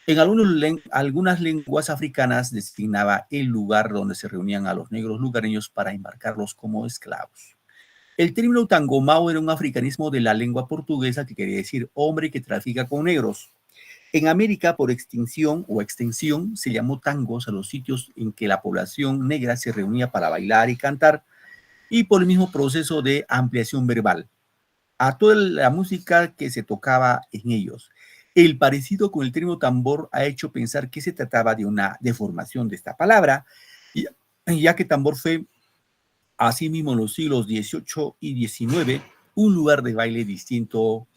En algunas lenguas africanas designaba el lugar donde se reunían a los negros lugareños para embarcarlos como esclavos. El término tangomao era un africanismo de la lengua portuguesa que quería decir hombre que trafica con negros. En América, por extinción o extensión, se llamó tangos a los sitios en que la población negra se reunía para bailar y cantar, y por el mismo proceso de ampliación verbal, a toda la música que se tocaba en ellos. El parecido con el término tambor ha hecho pensar que se trataba de una deformación de esta palabra, ya que tambor fue, asimismo en los siglos XVIII y XIX, un lugar de baile distinto,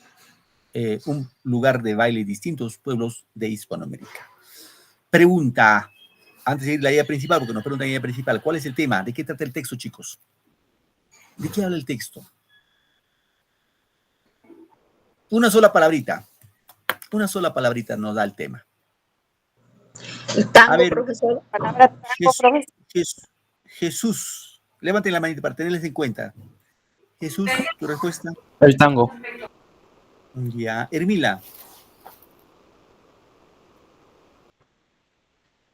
distintos pueblos de Hispanoamérica. Pregunta, antes de ir a la idea principal, porque nos preguntan la idea principal, ¿cuál es el tema? ¿De qué trata el texto, chicos? ¿De qué habla el texto? Una sola palabrita. Una sola palabrita nos da el tema. El tango, A ver, profesor. Palabra tango, profesor. Jesús. Levanten la manita para tenerles en cuenta. Jesús, tu respuesta. El tango. Ya. Hermila.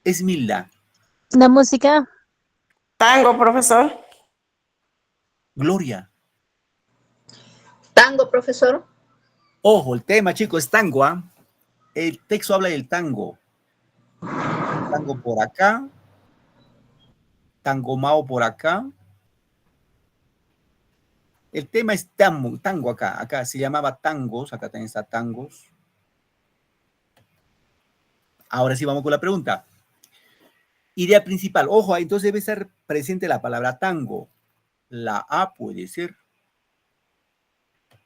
Esmilda. La música. Tango, profesor. Gloria. Tango, profesor. Ojo, el tema, chicos, es tango, ¿ah? El texto habla del tango. Tango por acá. Tangomao por acá. El tema es tango acá. Acá se llamaba tangos. Acá también está tangos. Ahora sí vamos con la pregunta. Idea principal. Ojo, entonces debe estar presente la palabra tango. La A puede ser.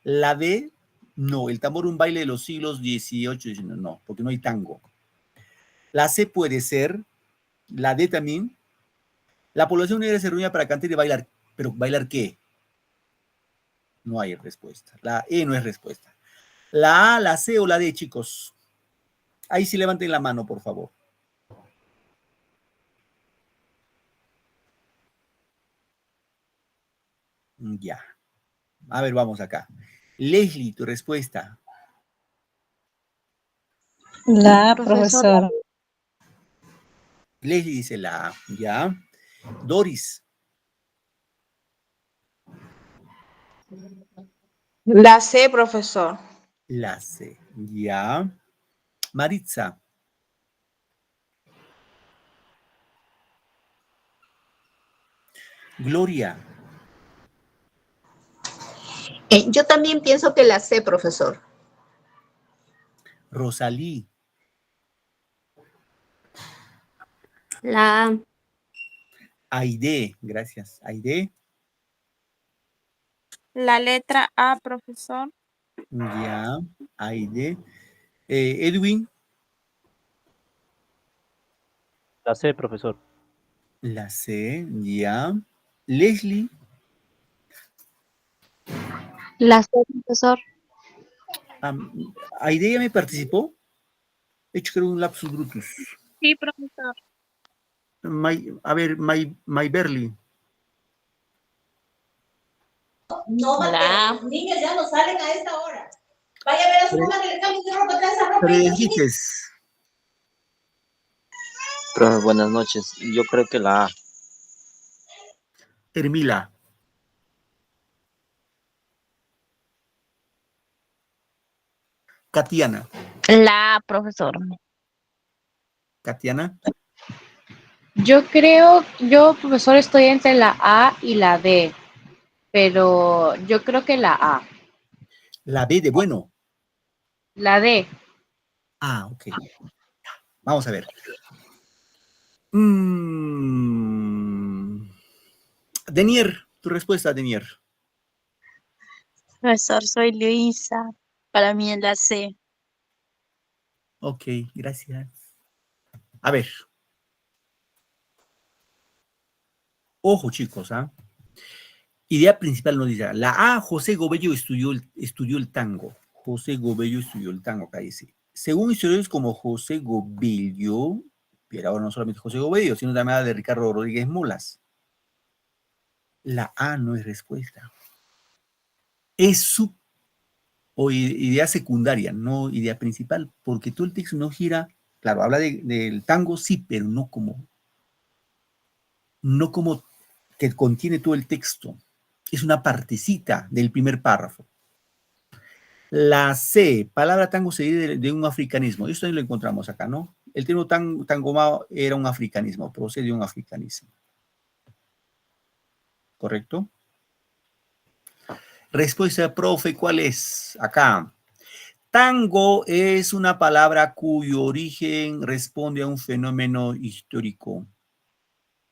La D, no. El tambor un baile de los siglos XVIII, XIX, no, porque no hay tango. La C puede ser. La D también. La población unida se reunía para cantar y bailar. ¿Pero bailar qué? No hay respuesta. La E no es respuesta. La A, la C o la D, chicos. Ahí sí levanten la mano, por favor. Ya. A ver, vamos acá. Leslie, tu respuesta. La Profesor. Leslie dice la A. Ya. Doris. La C, profesor. La C. Ya. Maritza. Gloria. Yo también pienso que la C, profesor. Rosalí. La A. Aide. Gracias. Aide. La letra A, profesor. Ya. Aide. Edwin. La C, profesor. La C. Ya. Leslie. La C, profesor. Aide ya me participó. He hecho creo un lapsus brutus. Sí, profesor. A ver, My Berly. No, los niños ya no salen a esta hora. Vaya a ver a su mamá que le cambie de ropa, trae esa ropa. Frederiques. Profe, buenas noches. Yo creo que la A. Hermila. Katiana. La A, profesor. Katiana. Yo, profesor, estoy entre la A y la D, pero yo creo que la A. La B de bueno. La D. Ah, ok. Vamos a ver. Denier, tu respuesta, Denier. Profesor, soy Luisa. Para mí es la C. Ok, gracias. A ver. Ojo, chicos, ¿ah? Idea principal nos dice, la A, José Gobello estudió el tango. José Gobello estudió el tango, acá dice. Según historiadores como José Gobello, pero ahora no solamente José Gobello, sino también de Ricardo Rodríguez Molas. La A no es respuesta. Es su idea secundaria, no idea principal, porque todo el texto no gira, claro, habla del tango, sí, pero no como que contiene todo el texto. Es una partecita del primer párrafo. La C, palabra tango se dice de un africanismo. Esto también lo encontramos acá, ¿no? El término tangomao era un africanismo, procede de un africanismo. ¿Correcto? Respuesta, profe, ¿cuál es? Acá. Tango es una palabra cuyo origen responde a un fenómeno histórico.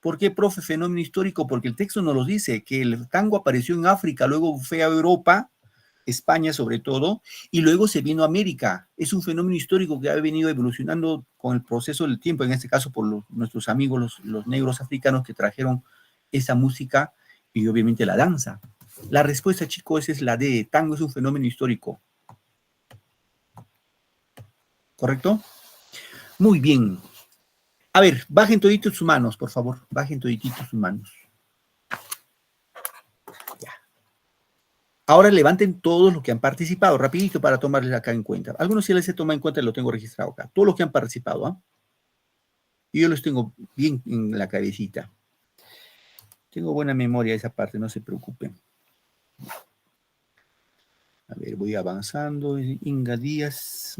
¿Por qué, profe, fenómeno histórico? Porque el texto nos lo dice, que el tango apareció en África, luego fue a Europa, España sobre todo, y luego se vino a América. Es un fenómeno histórico que ha venido evolucionando con el proceso del tiempo, en este caso por nuestros amigos, los negros africanos que trajeron esa música y obviamente la danza. La respuesta, chicos, es la D. Tango es un fenómeno histórico. ¿Correcto? Muy bien. A ver, bajen toditos sus manos, por favor. Bajen todititos sus manos. Ya. Ahora levanten todos los que han participado, rapidito para tomarles acá en cuenta. Algunos sí les se toma en cuenta y lo tengo registrado acá. Todos los que han participado, ¿ah? Y yo los tengo bien en la cabecita. Tengo buena memoria esa parte, no se preocupen. A ver, voy avanzando. Inga Díaz.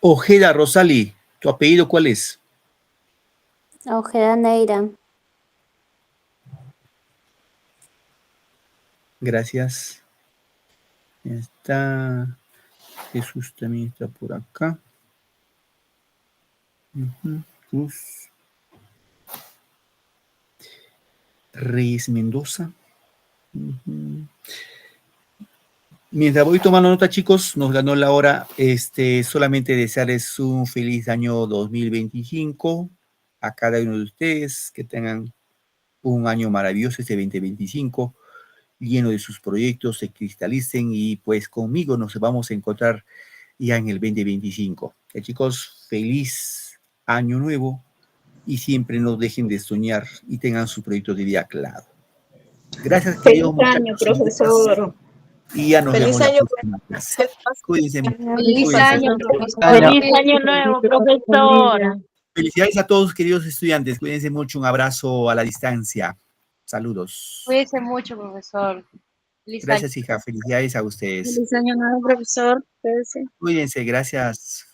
Ojeda Rosali, ¿tu apellido cuál es? Ojeda Neira. Gracias. Está Jesús también está por acá. Cruz. Reyes Mendoza. Mientras voy tomando nota, chicos, nos ganó la hora. Solamente desearles un feliz año 2025 a cada uno de ustedes, que tengan un año maravilloso este 2025, lleno de sus proyectos, se cristalicen y pues conmigo nos vamos a encontrar ya en el 2025. Chicos, feliz año nuevo y siempre no dejen de soñar y tengan sus proyectos de vida claro. Gracias, queridos muchachos. Feliz año, profesor. Y ya nos Feliz vemos la año. próxima clase. Cuídense. Feliz año, profesor. Feliz año nuevo, profesor. Felicidades a todos, queridos estudiantes. Cuídense mucho. Un abrazo a la distancia. Saludos. Cuídense mucho, profesor. Feliz Gracias, año. hija. Felicidades a ustedes. Feliz año nuevo, profesor. Cuídense. Cuídense. Gracias.